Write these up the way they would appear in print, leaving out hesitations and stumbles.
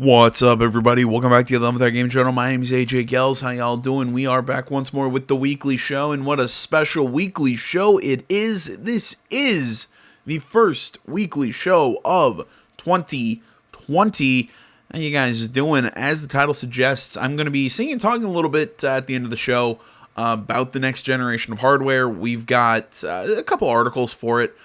What's up, everybody? Welcome back to the 11th Hour Game Channel. My name is AJ Gels. How y'all doing? We are back once more with the weekly show, and what a special weekly show it is. This is the first weekly show of 2020. How you guys doing? As the title suggests, I'm going to be singing and talking a little bit at the end of the show about the next generation of hardware. We've got a couple articles for it,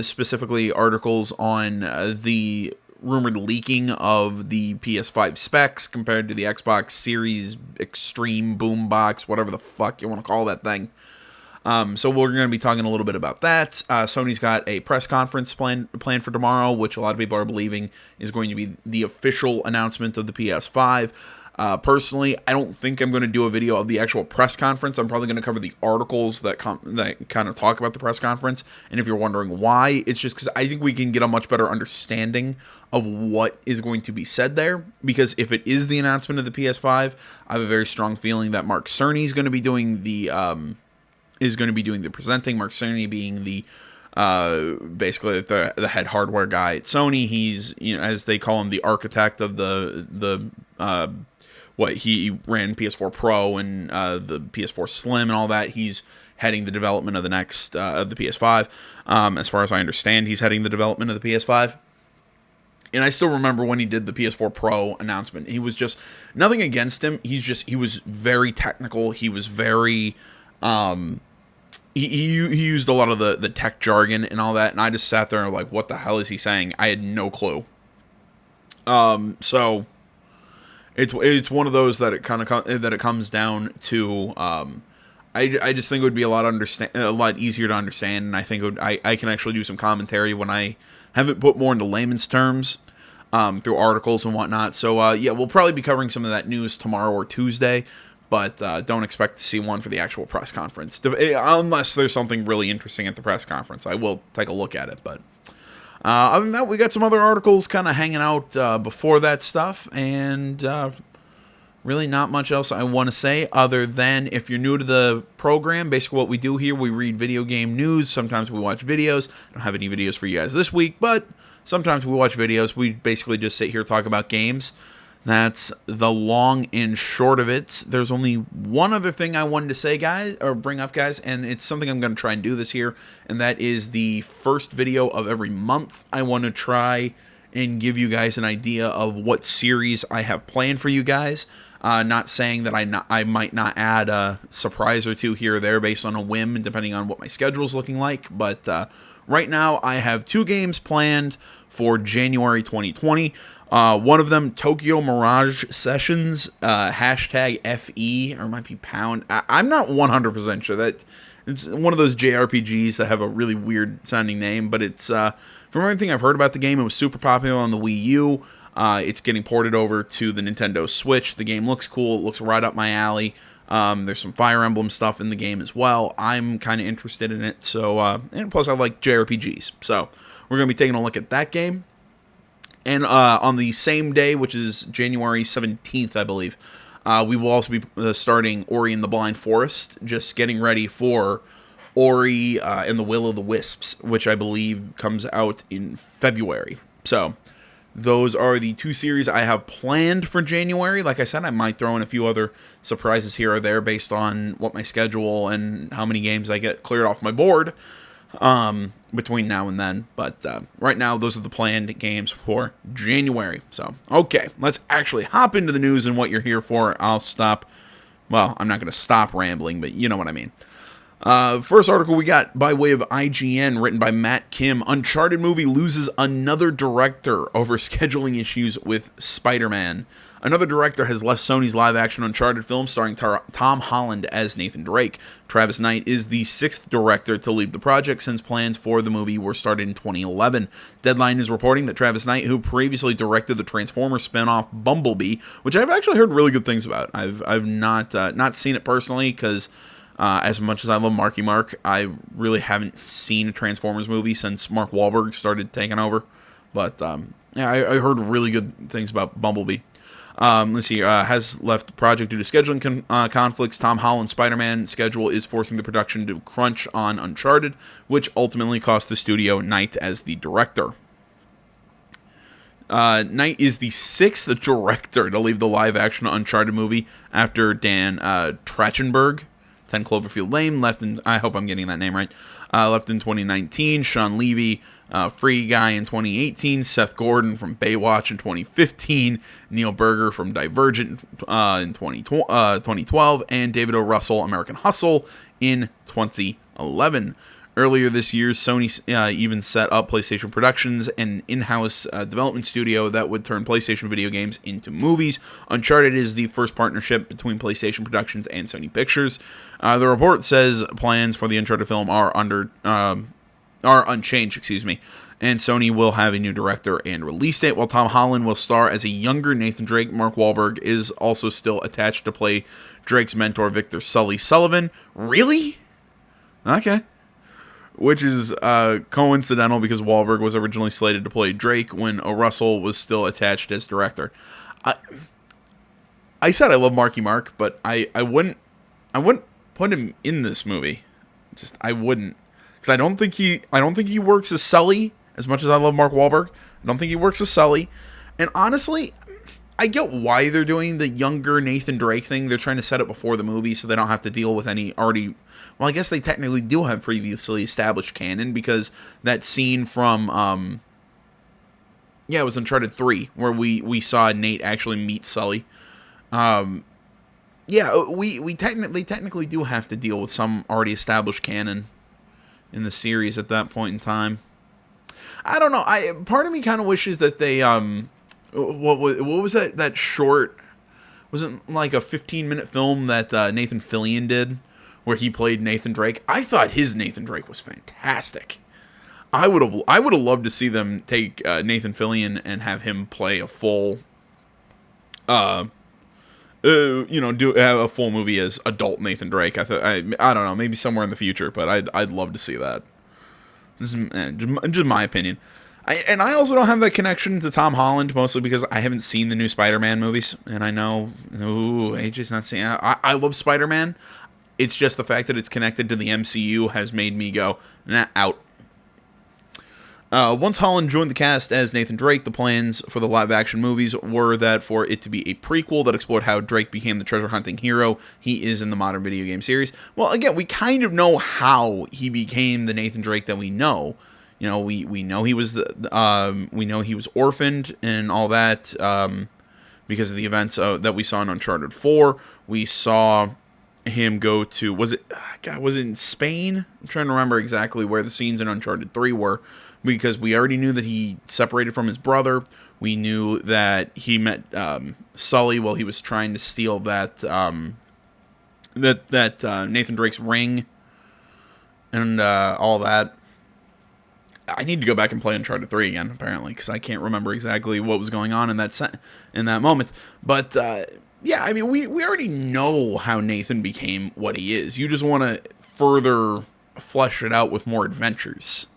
specifically articles on the rumored leaking of the PS5 specs compared to the Xbox Series Extreme Boombox, whatever the fuck you want to call that thing. So we're going to be talking a little bit about that. Sony's got a press conference planned for tomorrow, which a lot of people are believing is going to be the official announcement of the PS5. Personally, I don't think I'm going to do a video of the actual press conference. I'm probably going to cover the articles that kind of talk about the press conference. And if you're wondering why, it's just because I think we can get a much better understanding of what is going to be said there. Because if it is the announcement of the PS5, I have a very strong feeling that Mark Cerny is going to be doing the presenting. Mark Cerny being the basically the head hardware guy at Sony. He's, as they call him, the architect of he ran PS4 Pro and the PS4 Slim and all that. He's heading the development of the next of the PS5. As far as I understand, he's heading the development of the PS5. And I still remember when he did the PS4 Pro announcement. He was just, nothing against him. He was very technical. He was very he used a lot of the tech jargon and all that, and I just sat there and like, what the hell is he saying? I had no clue. So it's one of those that it comes down to. I just think it would be a lot easier to understand, and I think I can actually do some commentary when I have it put more into layman's terms through articles and whatnot. So yeah, we'll probably be covering some of that news tomorrow or Tuesday, but don't expect to see one for the actual press conference unless there's something really interesting at the press conference. I will take a look at it, but. Other than that, we got some other articles kind of hanging out before that stuff, and really not much else I want to say other than if you're new to the program, basically what we do here, we read video game news. Sometimes we watch videos. I don't have any videos for you guys this week, but sometimes we watch videos. We basically just sit here, talk about games. That's the long and short of it. There's only one other thing I wanted to say, guys, or bring up, guys, and it's something I'm going to try and do this here, and that is the first video of every month. I want to try and give you guys an idea of what series I have planned for you guys. Not saying that I might not add a surprise or two here or there based on a whim, depending on what my schedule is looking like, but right now I have 2 games planned for January 2020. One of them, Tokyo Mirage Sessions, hashtag FE, or it might be pound. I'm not 100% sure. That it's one of those JRPGs that have a really weird sounding name, but it's, from everything I've heard about the game, it was super popular on the Wii U. It's getting ported over to the Nintendo Switch. The game looks cool. It looks right up my alley. There's some Fire Emblem stuff in the game as well. I'm kind of interested in it. So, and plus I like JRPGs. So we're going to be taking a look at that game. And on the same day, which is January 17th, I believe, we will also be starting Ori and the Blind Forest, just getting ready for Ori and the Will of the Wisps, which I believe comes out in February. So those are the 2 series I have planned for January. Like I said, I might throw in a few other surprises here or there based on what my schedule and how many games I get cleared off my board between now and then, but right now those are the planned games for January. So okay, let's actually hop into the news and what you're here for. I'm not going to stop rambling, but you know what I mean. First article we got by way of IGN, written by Matt Kim. Uncharted movie loses another director over scheduling issues with Spider-Man. Another director has left Sony's live-action Uncharted film starring Tom Holland as Nathan Drake. Travis Knight is the 6th director to leave the project since plans for the movie were started in 2011. Deadline is reporting that Travis Knight, who previously directed the Transformers spin-off Bumblebee, which I've actually heard really good things about. I've not seen it personally because as much as I love Marky Mark, I really haven't seen a Transformers movie since Mark Wahlberg started taking over. But yeah, I heard really good things about Bumblebee. Let's see, has left the project due to scheduling conflicts. Tom Holland's Spider-Man schedule is forcing the production to crunch on Uncharted, which ultimately cost the studio Knight as the director. Knight is the sixth director to leave the live-action Uncharted movie after Dan Trachtenberg. 10 Cloverfield Lane left in. I hope I'm getting that name right. Left in 2019. Sean Levy, Free Guy in 2018. Seth Gordon from Baywatch in 2015. Neil Berger from Divergent in 2012. And David O. Russell, American Hustle in 2011. Earlier this year, Sony even set up PlayStation Productions, an in-house development studio that would turn PlayStation video games into movies. Uncharted is the first partnership between PlayStation Productions and Sony Pictures. The report says plans for the Uncharted film are unchanged, and Sony will have a new director and release date, while Tom Holland will star as a younger Nathan Drake. Mark Wahlberg is also still attached to play Drake's mentor, Victor Sully Sullivan. Really? Okay. Which is coincidental because Wahlberg was originally slated to play Drake when Russell was still attached as director. I said I love Marky Mark, but I wouldn't put him in this movie. I wouldn't, because I don't think he works as Sully as much as I love Mark Wahlberg. I don't think he works as Sully, and honestly, I get why they're doing the younger Nathan Drake thing. They're trying to set it before the movie so they don't have to deal with any already. Well, I guess they technically do have previously established canon, because that scene from, it was Uncharted 3, where we saw Nate actually meet Sully. We technically do have to deal with some already established canon in the series at that point in time. I don't know. Part of me kind of wishes that they, what was that short? Was it like a 15-minute film that Nathan Fillion did, where he played Nathan Drake? I thought his Nathan Drake was fantastic. I would have loved to see them take Nathan Fillion and have him play a full, do have a full movie as adult Nathan Drake. I don't know, maybe somewhere in the future, but I'd love to see that. This is just my opinion. I also don't have that connection to Tom Holland, mostly because I haven't seen the new Spider-Man movies, and I know, AJ's not seeing. I love Spider-Man. It's just the fact that it's connected to the MCU has made me go, nah, out. Once Holland joined the cast as Nathan Drake, the plans for the live-action movies were that for it to be a prequel that explored how Drake became the treasure-hunting hero he is in the modern video game series. Well, again, we kind of know how he became the Nathan Drake that we know. You know, we know he was we know he was orphaned and all that because of the events that we saw in Uncharted 4. We saw him go to, was it in Spain? I'm trying to remember exactly where the scenes in Uncharted 3 were, because we already knew that he separated from his brother. We knew that he met Sully while he was trying to steal that Nathan Drake's ring and all that. I need to go back and play Uncharted 3 again, apparently, because I can't remember exactly what was going on in that moment. But yeah, I mean, we already know how Nathan became what he is. You just want to further flesh it out with more adventures.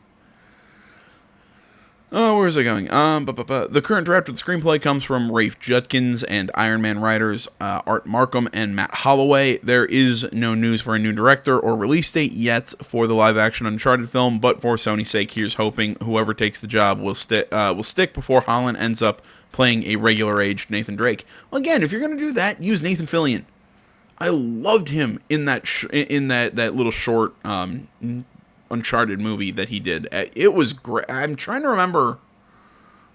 Oh, where is I going? The current draft of the screenplay comes from Rafe Judkins and Iron Man writers Art Markham and Matt Holloway. There is no news for a new director or release date yet for the live-action Uncharted film, but for Sony's sake, here's hoping whoever takes the job will stick before Holland ends up playing a regular-aged Nathan Drake. Well, again, if you're going to do that, use Nathan Fillion. I loved him in that little short Uncharted movie that he did. It was great. I'm trying to remember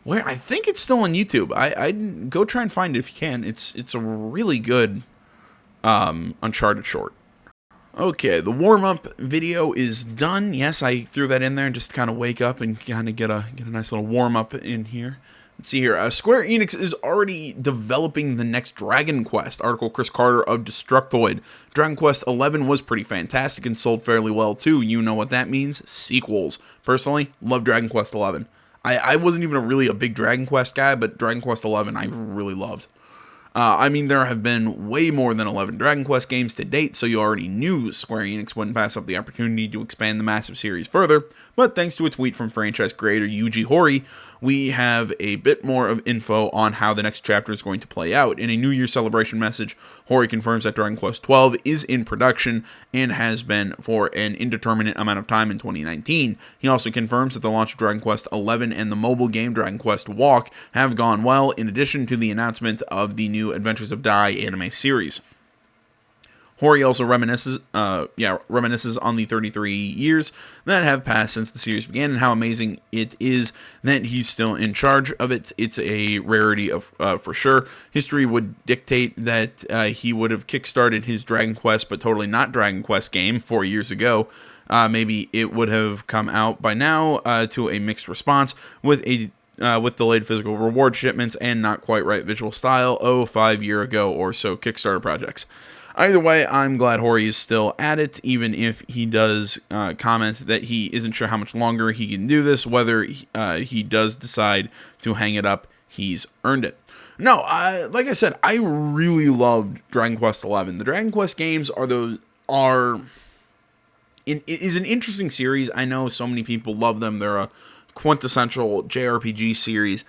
where. I think it's still on YouTube. I go try and find it if you can. It's a really good Uncharted short. Okay, the warm-up video is done. Yes, I threw that in there and just kind of wake up and kind of get a nice little warm-up in here. Let's see here. Square Enix is already developing the next Dragon Quest. Article Chris Carter of Destructoid. Dragon Quest 11 was pretty fantastic and sold fairly well too. You know what that means? Sequels. Personally, love Dragon Quest 11. I wasn't even really a big Dragon Quest guy, but Dragon Quest 11 I really loved. I mean, there have been way more than 11 Dragon Quest games to date, so you already knew Square Enix wouldn't pass up the opportunity to expand the massive series further, but thanks to a tweet from franchise creator Yuji Horii, we have a bit more of info on how the next chapter is going to play out. In a New Year celebration message, Horii confirms that Dragon Quest XII is in production and has been for an indeterminate amount of time in 2019. He also confirms that the launch of Dragon Quest XI and the mobile game Dragon Quest Walk have gone well, in addition to the announcement of the new Adventures of Dai anime series. Horii also reminisces on the 33 years that have passed since the series began and how amazing it is that he's still in charge of it. It's a rarity of for sure. History would dictate that he would have kickstarted his Dragon Quest, but totally not Dragon Quest game 4 years ago. Maybe it would have come out by now to a mixed response with delayed physical reward shipments and not quite right visual style 5 years ago or so Kickstarter projects. Either way, I'm glad Horii is still at it, even if he does comment that he isn't sure how much longer he can do this. Whether he does decide to hang it up, he's earned it. No, like I said, I really loved Dragon Quest XI. The Dragon Quest games is an interesting series. I know so many people love them. They're a quintessential JRPG series.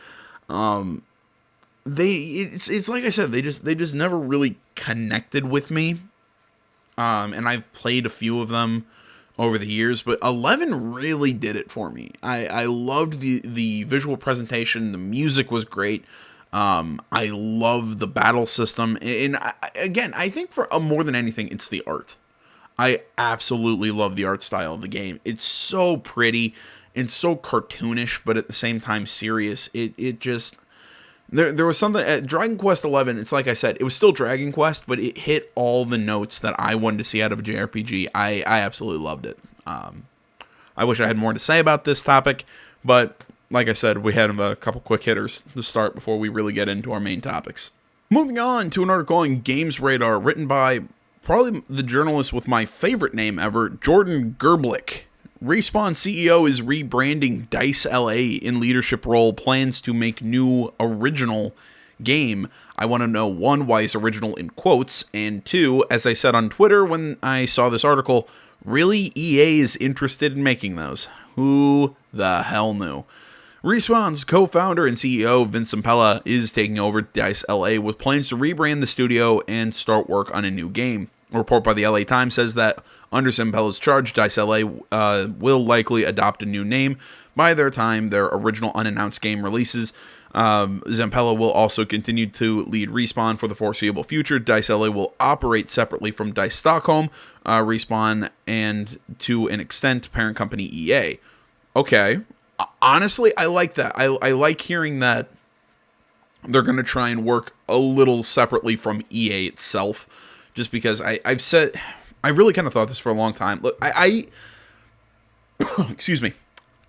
It's like I said, they just never really connected with me. And I've played a few of them over the years, but 11 really did it for me. I loved the visual presentation, the music was great. I love the battle system, and I think for more than anything, it's the art. I absolutely love the art style of the game. It's so pretty and so cartoonish, but at the same time serious. It just there was something at Dragon Quest XI. It's like I said, it was still Dragon Quest, but it hit all the notes that I wanted to see out of a JRPG. I absolutely loved it. I wish I had more to say about this topic, but like I said, we had a couple quick hitters to start before we really get into our main topics. Moving on to an article in Games Radar written by probably the journalist with my favorite name ever, Jordan Gerblick. Respawn CEO is rebranding DICE LA in leadership role, plans to make new original game. I want to know, one, why is original in quotes, and two, as I said on Twitter when I saw this article, really EA is interested in making those? Who the hell knew? Respawn's co-founder and CEO Vince Zampella is taking over DICE LA with plans to rebrand the studio and start work on a new game. A report by the LA Times says that under Zampella's charge, DICE LA will likely adopt a new name by the time their original unannounced game releases. Zampella will also continue to lead Respawn for the foreseeable future. DICE LA will operate separately from DICE Stockholm, Respawn, and to an extent, parent company EA. Okay. Honestly, I like that. I like hearing that they're going to try and work a little separately from EA itself. Just because I've said, I really kind of thought this for a long time. Look, excuse me.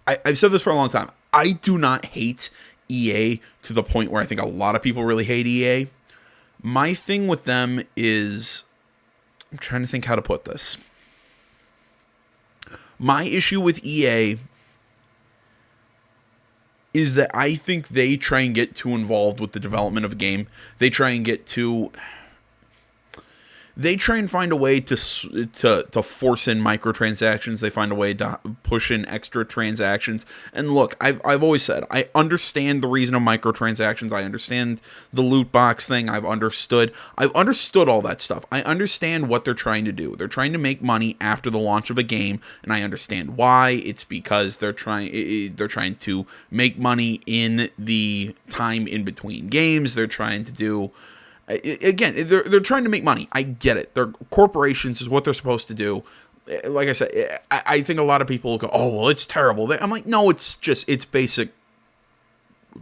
I've said this for a long time. I do not hate EA to the point where I think a lot of people really hate EA. My thing with them is, I'm trying to think how to put this. My issue with EA is that I think they try and get too involved with the development of a game. They try and find a way to force in microtransactions. They find a way to push in extra transactions. And look, I've always said, I understand the reason of microtransactions. I understand the loot box thing. I've understood all that stuff. I understand what they're trying to do. They're trying to make money after the launch of a game, and I understand why. It's because they're trying to make money in the time in between games. They're trying to do. Again, they're trying to make money. I get it. They're corporations, is what they're supposed to do. Like I said, I think a lot of people go, "Oh, well, it's terrible." I'm like, no, it's basic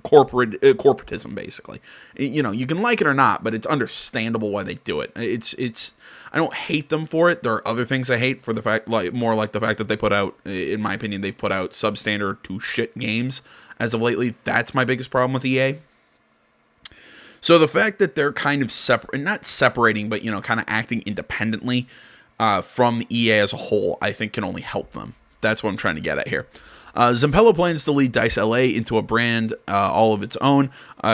corporatism, basically. You know, you can like it or not, but it's understandable why they do it. It's. I don't hate them for it. There are other things I hate for the fact, more like the fact that they put out, in my opinion, they've put out substandard to shit games as of lately. That's my biggest problem with EA. So the fact that they're kind of not separating, but, kind of acting independently from EA as a whole, I think can only help them. That's what I'm trying to get at here. Zampella plans to lead Dice LA into a brand all of its own,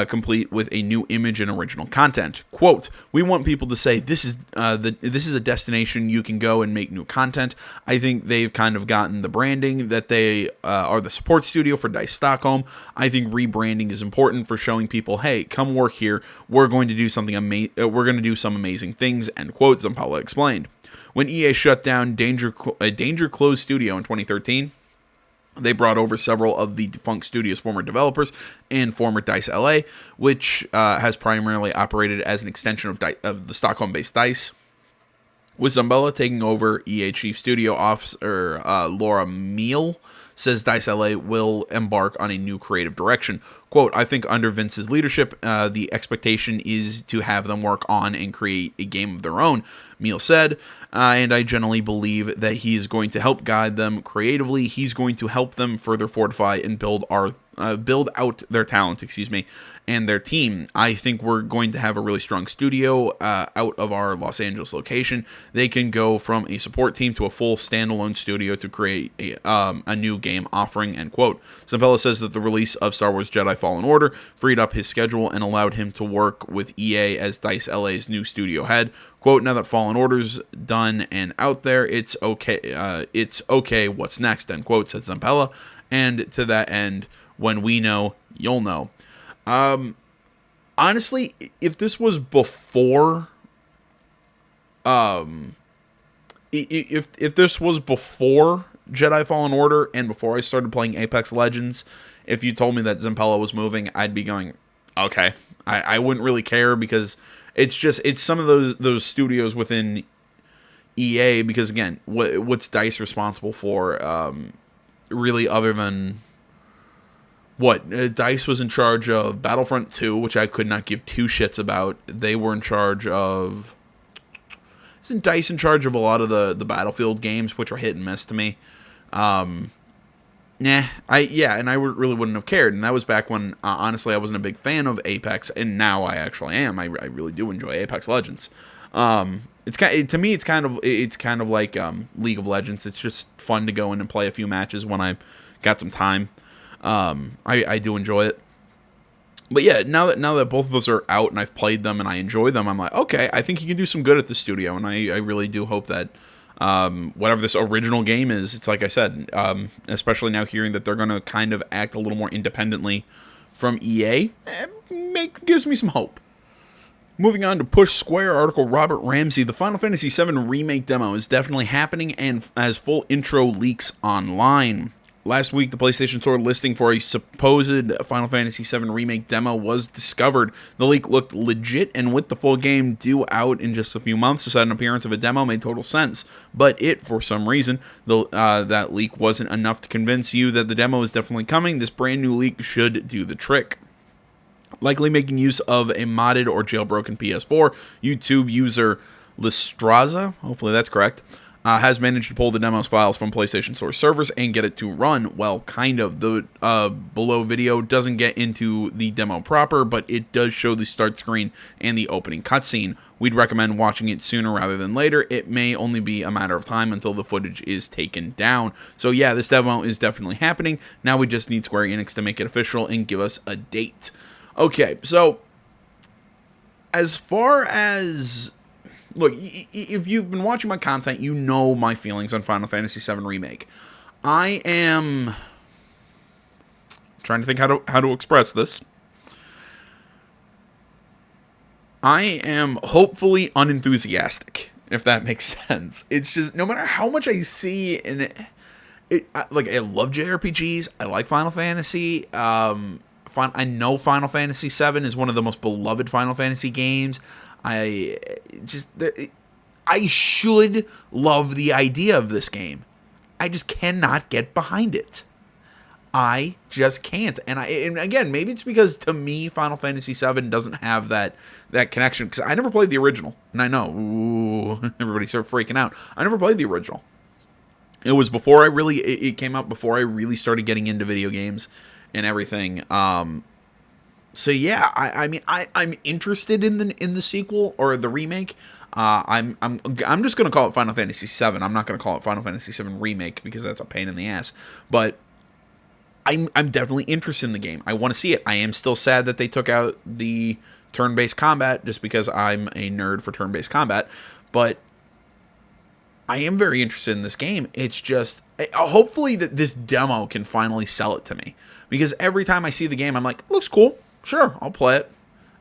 complete with a new image and original content. Quote, "We want people to say this is a destination you can go and make new content." I think they've kind of gotten the branding that they are the support studio for Dice Stockholm. I think rebranding is important for showing people, hey, come work here. We're going to do something we're going to do some amazing things. End quote. Zampella explained. When EA shut down Danger Close Studio in 2013, they brought over several of the defunct studio's former developers and former Dice LA, which has primarily operated as an extension of the Stockholm-based Dice. With Zampella taking over, EA Chief Studio Officer Laura Meal says Dice LA will embark on a new creative direction. Quote, "I think under Vince's leadership, the expectation is to have them work on and create a game of their own," Meal said, "and I generally believe that he is going to help guide them creatively. He's going to help them further fortify and build out their talent, and their team. I think we're going to have a really strong studio out of our Los Angeles location. They can go from a support team to a full standalone studio to create a new game offering," end quote. Zampella says that the release of Star Wars Jedi Fallen Order freed up his schedule and allowed him to work with EA as Dice LA's new studio head. Quote, "Now that Fallen Order's done and out there, it's okay, what's next," end quote, said Zampella. And to that end, when we know, you'll know. Honestly, if this was before, if this was before Jedi Fallen Order and before I started playing Apex Legends, if you told me that Zampella was moving, I'd be going, okay. I wouldn't really care, because it's some of those studios within EA, because again, what's DICE responsible for, really, other than what? DICE was in charge of Battlefront 2, which I could not give two shits about. They were in charge of... Isn't DICE in charge of a lot of the Battlefield games, which are hit and miss to me? And I really wouldn't have cared. And that was back when, honestly, I wasn't a big fan of Apex, and now I actually am. I really do enjoy Apex Legends. To me, it's kind of like League of Legends. It's just fun to go in and play a few matches when I got some time. I do enjoy it. But yeah, now that both of those are out and I've played them and I enjoy them, I'm like, okay, I think you can do some good at the studio, and I really do hope that whatever this original game is, it's like I said, especially now hearing that they're going to kind of act a little more independently from EA, gives me some hope. Moving on to Push Square article, Robert Ramsey, the Final Fantasy VII Remake demo is definitely happening and has full intro leaks online. Last week, the PlayStation Store listing for a supposed Final Fantasy VII Remake demo was discovered. The leak looked legit, and with the full game due out in just a few months, the sudden appearance of a demo made total sense. But for some reason, that leak wasn't enough to convince you that the demo is definitely coming. This brand new leak should do the trick. Likely making use of a modded or jailbroken PS4, YouTube user Listraza, hopefully that's correct, has managed to pull the demo's files from PlayStation Store servers and get it to run. Well, kind of. The below video doesn't get into the demo proper, but it does show the start screen and the opening cutscene. We'd recommend watching it sooner rather than later. It may only be a matter of time until the footage is taken down. So yeah, this demo is definitely happening. Now we just need Square Enix to make it official and give us a date. Okay, so as far as... Look, if you've been watching my content, you know my feelings on Final Fantasy VII Remake. I am trying to think how to express this. I am hopefully unenthusiastic, if that makes sense. It's just, no matter how much I see in it, I love JRPGs. I like Final Fantasy. I know Final Fantasy VII is one of the most beloved Final Fantasy games. I should love the idea of this game. I just cannot get behind it. I just can't. And again, maybe it's because to me, Final Fantasy VII doesn't have that connection. Because I never played the original. And I know, everybody started freaking out. I never played the original. It was before it came out before I really started getting into video games and everything. So yeah, I'm interested in the sequel or the remake. I'm just gonna call it Final Fantasy VII. I'm not gonna call it Final Fantasy VII Remake because that's a pain in the ass. But I'm definitely interested in the game. I want to see it. I am still sad that they took out the turn-based combat just because I'm a nerd for turn-based combat, but I am very interested in this game. It's just hopefully that this demo can finally sell it to me, because every time I see the game I'm like, looks cool, sure, I'll play it,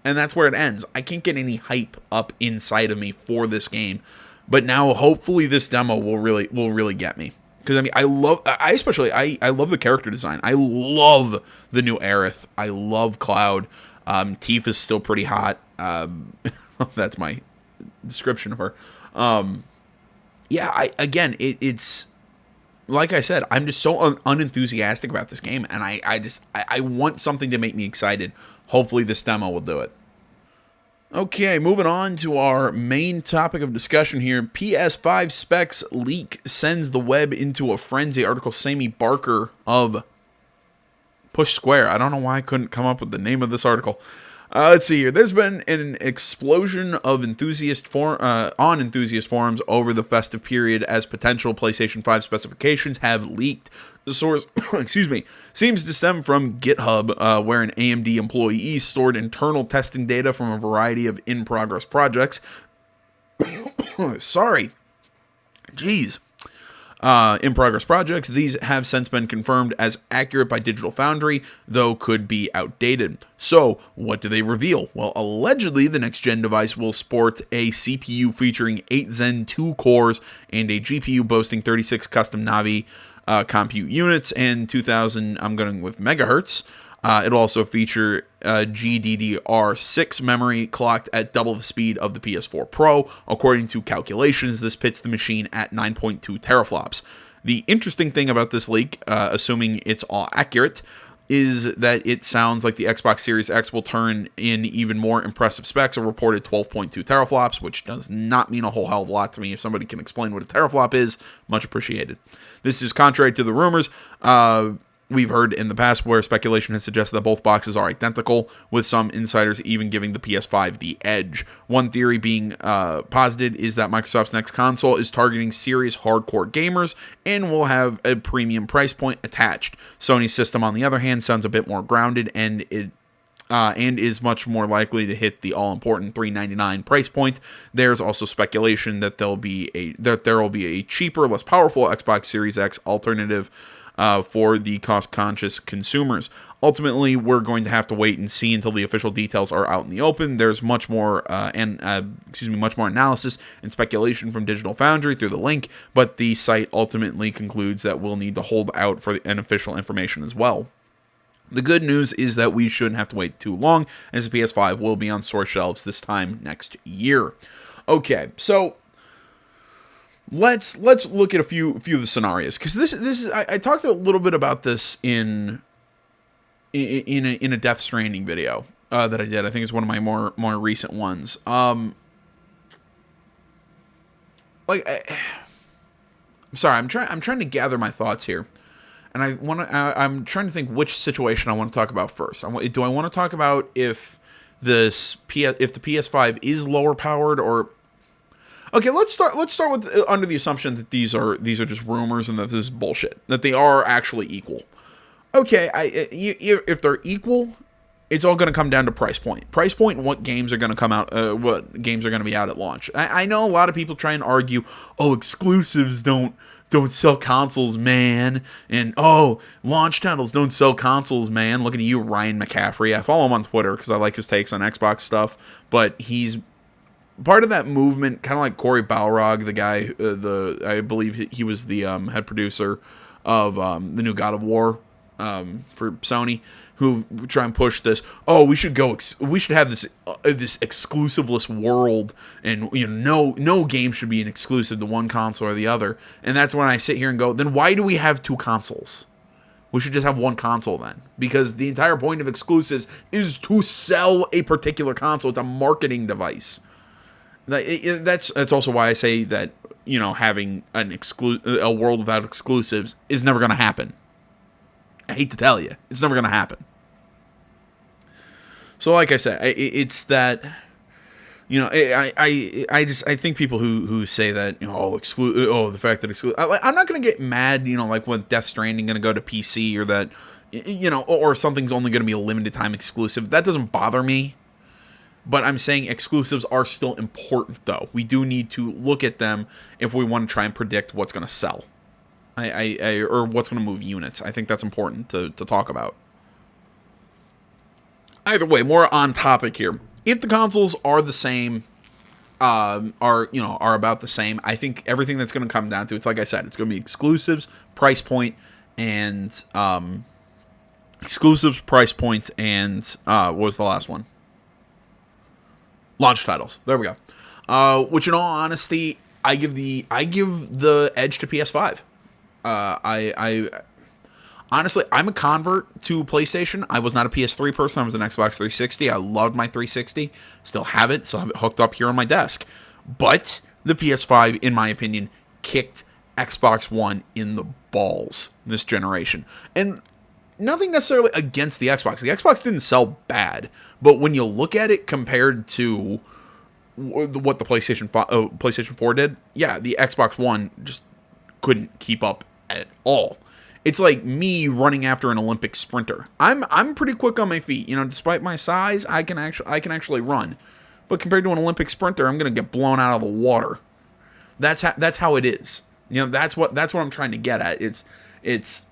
and that's where it ends. I can't get any hype up inside of me for this game, but now hopefully this demo will really get me. Because I mean, I love the character design. I love the new Aerith. I love Cloud. Tifa's still pretty hot. That's my description of her. Yeah, it's like I said, I'm just so unenthusiastic about this game, and I want something to make me excited. Hopefully this demo will do it. Okay, moving on to our main topic of discussion here. PS5 Specs Leak sends the web into a frenzy. Article Sammy Barker of Push Square. I don't know why I couldn't come up with the name of this article. Let's see here. There's been an explosion of enthusiast forums over the festive period as potential PlayStation 5 specifications have leaked. The source, excuse me, seems to stem from GitHub, where an AMD employee stored internal testing data from a variety of in-progress projects. Sorry. Jeez. In-progress projects. These have since been confirmed as accurate by Digital Foundry, though could be outdated. So, what do they reveal? Well, allegedly, the next-gen device will sport a CPU featuring 8 Zen 2 cores and a GPU boasting 36 custom Navi compute units and 2000, I'm going with megahertz. It'll also feature GDDR6 memory clocked at double the speed of the PS4 Pro. According to calculations, this pits the machine at 9.2 teraflops. The interesting thing about this leak, assuming it's all accurate, is that it sounds like the Xbox Series X will turn in even more impressive specs, a reported 12.2 teraflops, which does not mean a whole hell of a lot to me. If somebody can explain what a teraflop is, much appreciated. This is contrary to the rumors we've heard in the past, where speculation has suggested that both boxes are identical, with some insiders even giving the PS5 the edge. One theory being posited is that Microsoft's next console is targeting serious hardcore gamers and will have a premium price point attached. Sony's system, on the other hand, sounds a bit more grounded and is much more likely to hit the all-important $399 price point. There's also speculation that there will be a cheaper, less powerful Xbox Series X alternative for the cost-conscious consumers. Ultimately, we're going to have to wait and see until the official details are out in the open. There's much more much more analysis and speculation from Digital Foundry through the link, but the site ultimately concludes that we'll need to hold out for an official information as well. The good news is that we shouldn't have to wait too long, as the PS5 will be on store shelves this time next year. Okay, so let's look at a few of the scenarios, because this is I talked a little bit about this in a Death Stranding video that I did. I think it's one of my more recent ones. I'm sorry, I'm trying to gather my thoughts here, and I'm trying to think which situation I want to talk about first. Do I want to talk about if the PS5 is lower powered, or okay, let's start with under the assumption that these are just rumors and that this is bullshit, that they are actually equal. Okay, if they're equal, it's all going to come down to price point, and what games are going to come out, what games are going to be out at launch. I know a lot of people try and argue, oh, exclusives don't sell consoles, man, and oh, launch titles don't sell consoles, man. Looking at you, Ryan McCaffrey. I follow him on Twitter because I like his takes on Xbox stuff, but he's part of that movement, kind of like Corey Balrog, the guy, I believe he was the head producer of the new God of War for Sony, who try and push this. Oh, we should have this exclusiveless world, and no game should be an exclusive to one console or the other. And that's when I sit here and go, then why do we have two consoles? We should just have one console then, because the entire point of exclusives is to sell a particular console. It's a marketing device. That's also why I say that having a world without exclusives is never going to happen. I hate to tell you, it's never going to happen. So, like I said, it's that I think people who say that the fact that I'm not going to get mad like when Death Stranding going to go to PC, or that or something's only going to be a limited time exclusive. That doesn't bother me. But I'm saying exclusives are still important, though. We do need to look at them if we want to try and predict what's going to sell, or what's going to move units. I think that's important to talk about. Either way, more on topic here. If the consoles are the same, are about the same, I think everything that's going to come down to, it's like I said, it's going to be exclusives, price point, and what was the last one? Launch titles. There we go. Which, in all honesty, I give the edge to PS5. I honestly, I'm a convert to PlayStation. I was not a PS3 person. I was an Xbox 360. I loved my 360. Still have it hooked up here on my desk. But the PS5, in my opinion, kicked Xbox One in the balls this generation. And nothing necessarily against the Xbox. The Xbox didn't sell bad, but when you look at it compared to what the PlayStation 4 did, yeah, the Xbox One just couldn't keep up at all. It's like me running after an Olympic sprinter. I'm pretty quick on my feet, despite my size. I can actually run, but compared to an Olympic sprinter, I'm gonna get blown out of the water. That's how it is. That's what I'm trying to get at. It's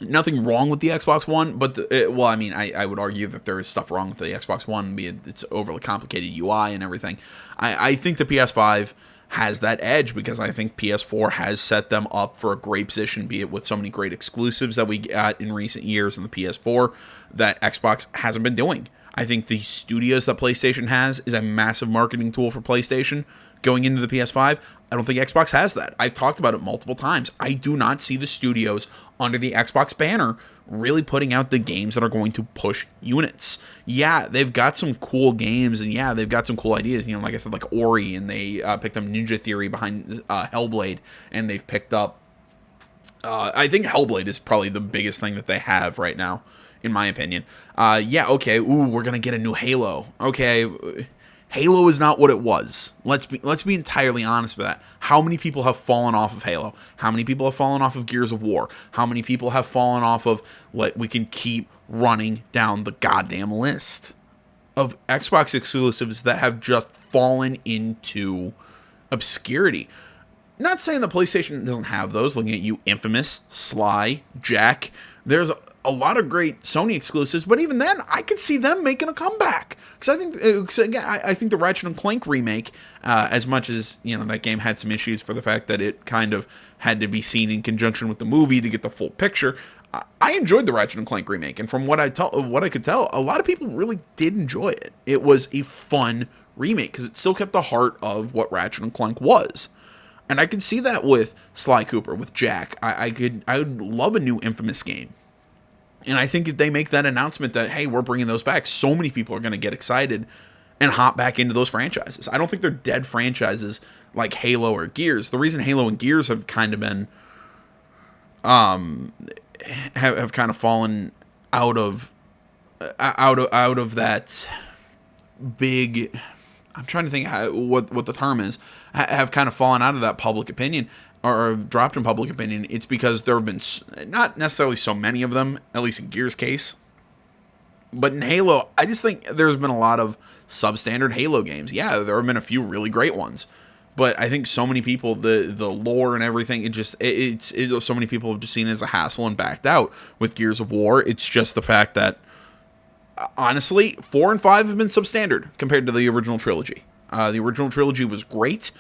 nothing wrong with the Xbox One, but I would argue that there is stuff wrong with the Xbox One, be it its overly complicated UI and everything. I think the PS5 has that edge because I think PS4 has set them up for a great position, be it with so many great exclusives that we got in recent years in the PS4 that Xbox hasn't been doing. I think the studios that PlayStation has is a massive marketing tool for PlayStation going into the PS5. I don't think Xbox has that. I've talked about it multiple times. I do not see the studios under the Xbox banner really putting out the games that are going to push units. Yeah, they've got some cool games, and yeah, they've got some cool ideas. Like I said, like Ori, and they picked up Ninja Theory behind Hellblade, and they've picked up... I think Hellblade is probably the biggest thing that they have right now, in my opinion. Okay, we're going to get a new Halo. Okay, Halo is not what it was. Let's be entirely honest with that. How many people have fallen off of Halo? How many people have fallen off of Gears of War? How many people have fallen off of... we can keep running down the goddamn list of Xbox exclusives that have just fallen into obscurity. Not saying the PlayStation doesn't have those. Looking at you, Infamous, Sly, Jack. There's a lot of great Sony exclusives, but even then, I could see them making a comeback. Because I think the Ratchet and Clank remake, as much as that game had some issues for the fact that it kind of had to be seen in conjunction with the movie to get the full picture, I enjoyed the Ratchet and Clank remake, and from what I could tell, a lot of people really did enjoy it. It was a fun remake because it still kept the heart of what Ratchet and Clank was. And I could see that with Sly Cooper, with Jack. I would love a new Infamous game. And I think if they make that announcement that, hey, we're bringing those back, so many people are going to get excited and hop back into those franchises. I don't think they're dead franchises like Halo or Gears. The reason Halo and Gears have kind of been, have kind of fallen out of that big... I'm trying to think what the term is, have kind of fallen out of that public opinion, or dropped in public opinion. It's because there have been not necessarily so many of them, at least in Gears' case. But in Halo, I just think there's been a lot of substandard Halo games. Yeah, there have been a few really great ones. But I think so many people, the lore and everything, so many people have just seen it as a hassle and backed out. With Gears of War, it's just the fact that, honestly, 4 and 5 have been substandard compared to the original trilogy. The original trilogy was great.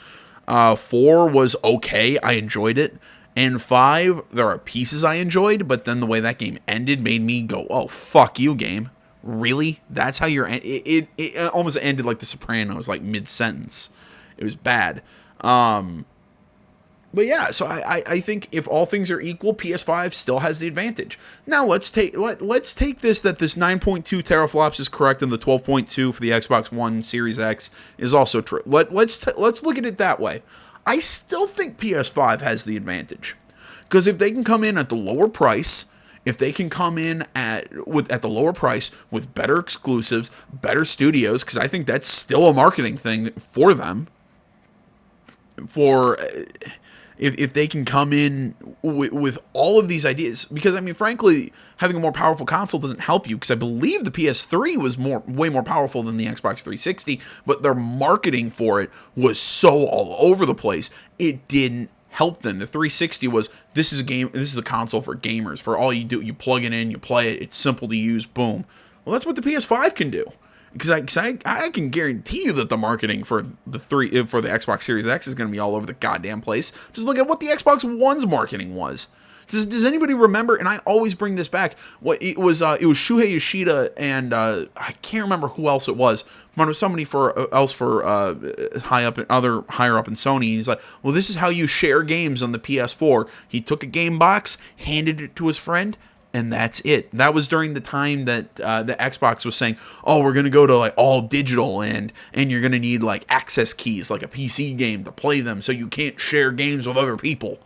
4 was okay. I enjoyed it. And 5, there are pieces I enjoyed, but then the way that game ended made me go, oh, fuck you, game. Really? That's how you're... It almost ended like The Sopranos, like mid-sentence. It was bad. But yeah, so I think if all things are equal, PS5 still has the advantage. Now let's take this that this 9.2 teraflops is correct and the 12.2 for the Xbox One Series X is also true. Let's look at it that way. I still think PS5 has the advantage because if they can come in at the lower price, if they can come in at the lower price with better exclusives, better studios, because I think that's still a marketing thing for them. if they can come in with all of these ideas, because I mean, frankly, having a more powerful console doesn't help you, because I believe the PS3 was way more powerful than the Xbox 360, but their marketing for it was so all over the place, it didn't help them. The 360 was, this is a console for gamers. For all you do, you plug it in, you play it, it's simple to use, boom. Well, that's what the PS5 can do. Because I can guarantee you that the marketing for the Xbox Series X is going to be all over the goddamn place. Just look at what the Xbox One's marketing was. Does anybody remember? And I always bring this back. What it was Shuhei Yoshida and I can't remember who else it was. But it was somebody higher up in Sony. He's like, well, this is how you share games on the PS4. He took a game box, handed it to his friend, and that's it. That was during the time that the Xbox was saying, oh, we're going to go to like all digital, and you're going to need like access keys, like a PC game, to play them, so you can't share games with other people.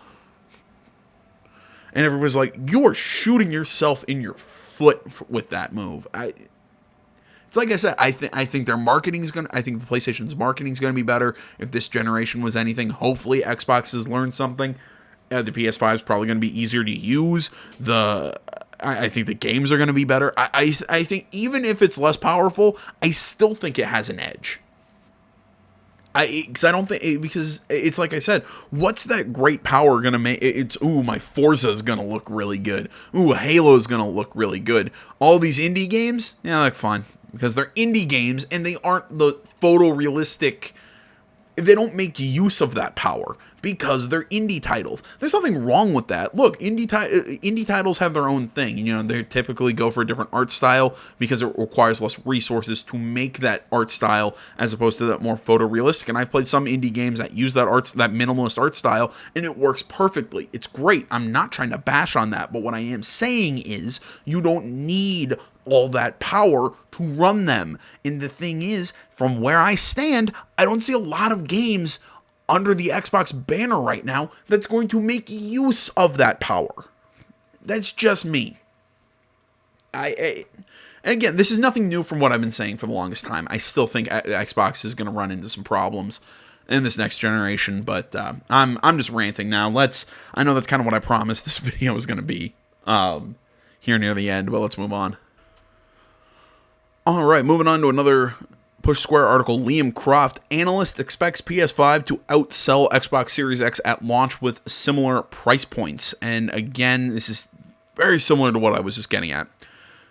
And everybody's like, you are shooting yourself in your foot with that move. It's like I said, I think their marketing is I think the PlayStation's marketing is going to be better. If this generation was anything, hopefully Xbox has learned something. The PS5 is probably going to be easier to use. I think the games are going to be better. I think even if it's less powerful, I still think it has an edge. Because it's like I said, what's that great power going to make? It's, my Forza is going to look really good. Halo is going to look really good. All these indie games, yeah, like fine. Because they're indie games and they aren't the photorealistic. They don't make use of that power because they're indie titles. There's nothing wrong with that. Look, indie titles have their own thing. They typically go for a different art style because it requires less resources to make that art style as opposed to that more photorealistic. And I've played some indie games that use that minimalist art style, and it works perfectly. It's great. I'm not trying to bash on that, but what I am saying is you don't need all that power to run them. And the thing is, from where I stand, I don't see a lot of games under the Xbox banner right now that's going to make use of that power. That's just me. And again, this is nothing new from what I've been saying for the longest time. I still think Xbox is going to run into some problems in this next generation, but I'm just ranting now. I know that's kind of what I promised this video was going to be here near the end, but let's move on. All right, moving on to another Push Square article. Liam Croft, Analyst expects PS5 to outsell Xbox Series X at launch with similar price points. And again, this is very similar to what I was just getting at.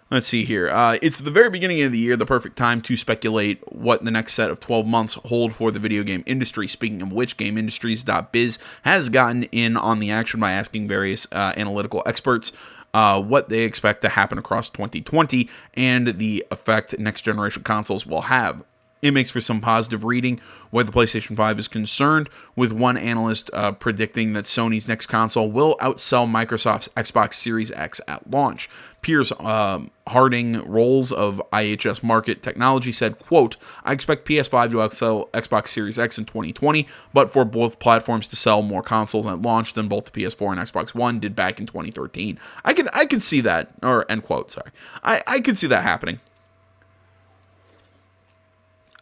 Let's see here. It's the very beginning of the year, the perfect time to speculate what the next set of 12 months hold for the video game industry. Speaking of which, GameIndustries.biz has gotten in on the action by asking various analytical experts what they expect to happen across 2020 and the effect next generation consoles will have. It makes for some positive reading where the PlayStation 5 is concerned, with one analyst predicting that Sony's next console will outsell Microsoft's Xbox Series X at launch. Piers Harding Rolls of IHS Market Technology said, quote, I expect PS5 to outsell Xbox Series X in 2020, but for both platforms to sell more consoles at launch than both the PS4 and Xbox One did back in 2013. I could see that, or end quote, sorry. I could see that happening.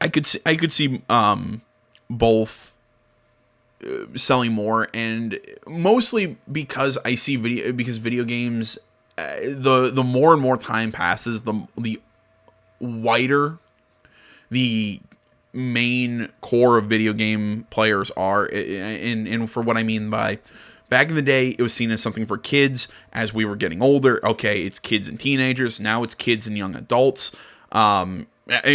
I could see both selling more, and mostly because I see video games, the more and more time passes, the wider the main core of video game players are. And for what I mean by back in the day, it was seen as something for kids. As we were getting older, okay, it's kids and teenagers. Now it's kids and young adults. I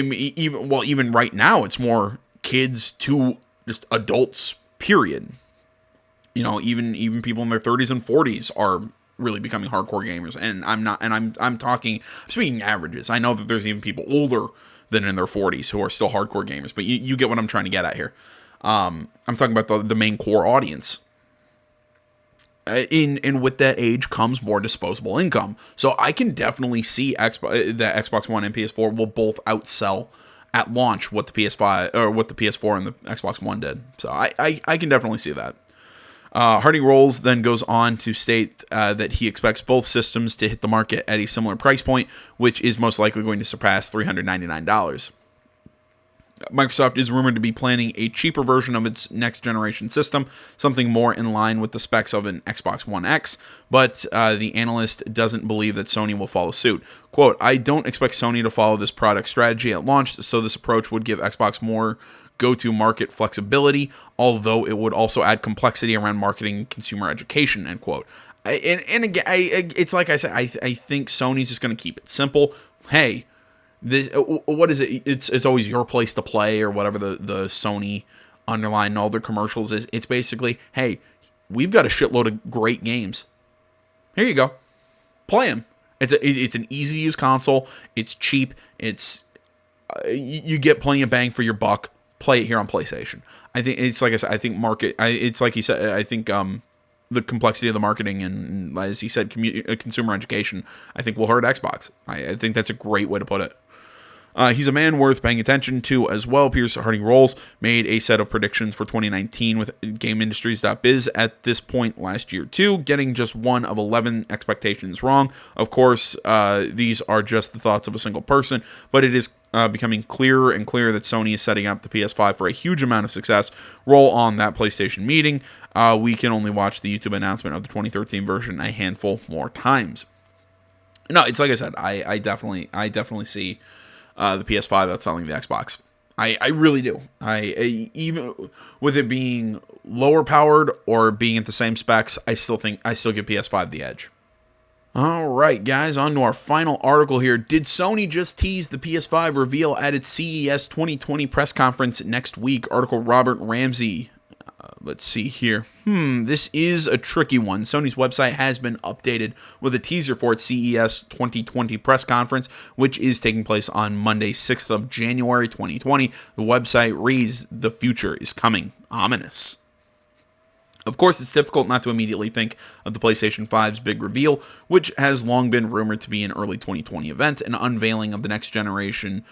mean, even right now, it's more kids to just adults, period. Even people in their 30s and 40s are really becoming hardcore gamers. And I'm speaking averages. I know that there's even people older than in their 40s who are still hardcore gamers, but you get what I'm trying to get at here. I'm talking about the main core audience. And with that age comes more disposable income. So I can definitely see that Xbox One and PS4 will both outsell at launch what the PS5 or what the PS4 and the Xbox One did. So I can definitely see that. Harding Rolls then goes on to state that he expects both systems to hit the market at a similar price point, which is most likely going to surpass $399. Microsoft is rumored to be planning a cheaper version of its next generation system, something more in line with the specs of an Xbox One X, but the analyst doesn't believe that Sony will follow suit. Quote, I don't expect Sony to follow this product strategy at launch, so this approach would give Xbox more go-to-market flexibility, although it would also add complexity around marketing and consumer education, end quote. And again, it's like I said, I think Sony's just going to keep it simple. Hey, this, what is it? It's always your place to play, or whatever the Sony underline all their commercials is. It's basically, hey, we've got a shitload of great games. Here you go, play them. It's an easy to use console. It's cheap. It's you get plenty of bang for your buck. Play it here on PlayStation. I think it's like I said. I think it's like he said. I think the complexity of the marketing and, as he said, consumer education, I think will hurt Xbox. I think that's a great way to put it. He's a man worth paying attention to as well. Pierce Harding-Rolls made a set of predictions for 2019 with GameIndustries.biz at this point last year too, getting just one of 11 expectations wrong. Of course, these are just the thoughts of a single person, but it is becoming clearer and clearer that Sony is setting up the PS5 for a huge amount of success. Roll on that PlayStation meeting. We can only watch the YouTube announcement of the 2013 version a handful more times. No, it's like I said, I definitely see the PS5 outselling the Xbox. I really do. I even with it being lower powered or being at the same specs, I still give PS5 the edge. All right, guys, on to our final article here. Did Sony just tease the PS5 reveal at its CES 2020 press conference next week? Article Robert Ramsey. Let's see here. This is a tricky one. Sony's website has been updated with a teaser for its CES 2020 press conference, which is taking place on Monday, 6th of January, 2020. The website reads, "The future is coming." Ominous. Of course, it's difficult not to immediately think of the PlayStation 5's big reveal, which has long been rumored to be an early 2020 event. An unveiling of the next generation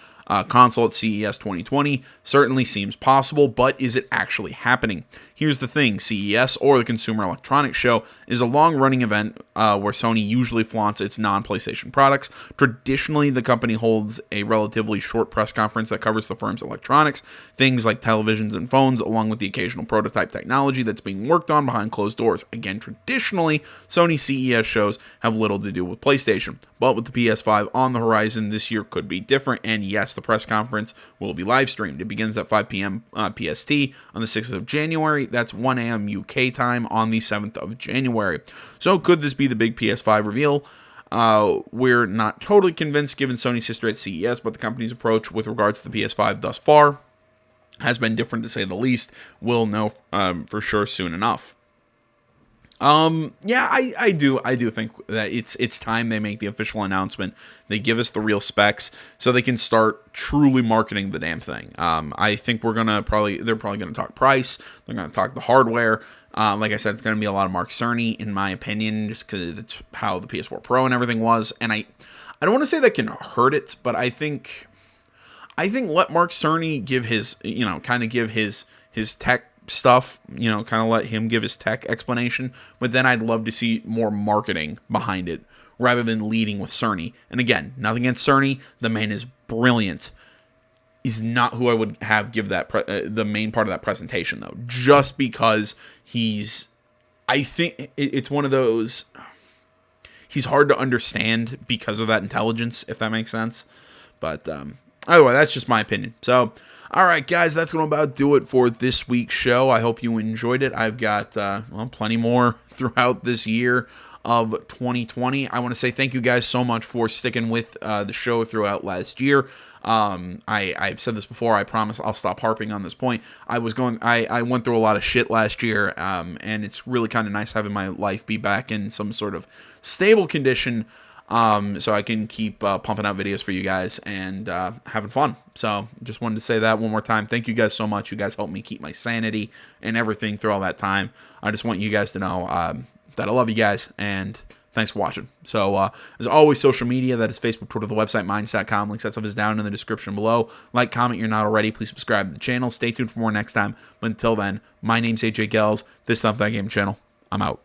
console at CES 2020 certainly seems possible, but is it actually happening? Here's the thing, CES, or the Consumer Electronics Show, is a long-running event where Sony usually flaunts its non-PlayStation products. Traditionally, the company holds a relatively short press conference that covers the firm's electronics, things like televisions and phones, along with the occasional prototype technology that's being worked on behind closed doors. Again, traditionally, Sony CES shows have little to do with PlayStation, but with the PS5 on the horizon, this year could be different, and yes, the press conference will be live streamed. It begins at 5 p.m. PST on the 6th of January. That's 1 a.m. UK time on the 7th of January. So could this be the big PS5 reveal? We're not totally convinced given Sony's history at CES, but the company's approach with regards to the PS5 thus far has been different to say the least. We'll know for sure soon enough. Yeah, I do think that it's time they make the official announcement. They give us the real specs so they can start truly marketing the damn thing. I think they're probably gonna talk price. They're gonna talk the hardware. Like I said, it's gonna be a lot of Mark Cerny, in my opinion, just because it's how the PS4 Pro and everything was. And I don't want to say that can hurt it, but I think let Mark Cerny give his, give his tech stuff, kind of let him give his tech explanation, but then I'd love to see more marketing behind it rather than leading with Cerny. And again, nothing against Cerny, the man is brilliant. He's not who I would have give that the main part of that presentation though, just because I think it's one of those, he's hard to understand because of that intelligence, if that makes sense. But anyway, that's just my opinion. So all right, guys, that's going to about do it for this week's show. I hope you enjoyed it. I've got plenty more throughout this year of 2020. I want to say thank you guys so much for sticking with the show throughout last year. I've said this before. I promise I'll stop harping on this point. I went through a lot of shit last year, and it's really kind of nice having my life be back in some sort of stable condition. So I can keep pumping out videos for you guys and having fun. So just wanted to say that one more time. Thank you guys so much. You guys helped me keep my sanity and everything through all that time. I just want you guys to know that I love you guys, and thanks for watching. So as always, social media, that is Facebook, Twitter, the website, minds.com. Links, that stuff is down in the description below. Like, comment, you're not already. Please subscribe to the channel. Stay tuned for more next time. But until then, my name's AJ Gels. This is Stuff That Game channel. I'm out.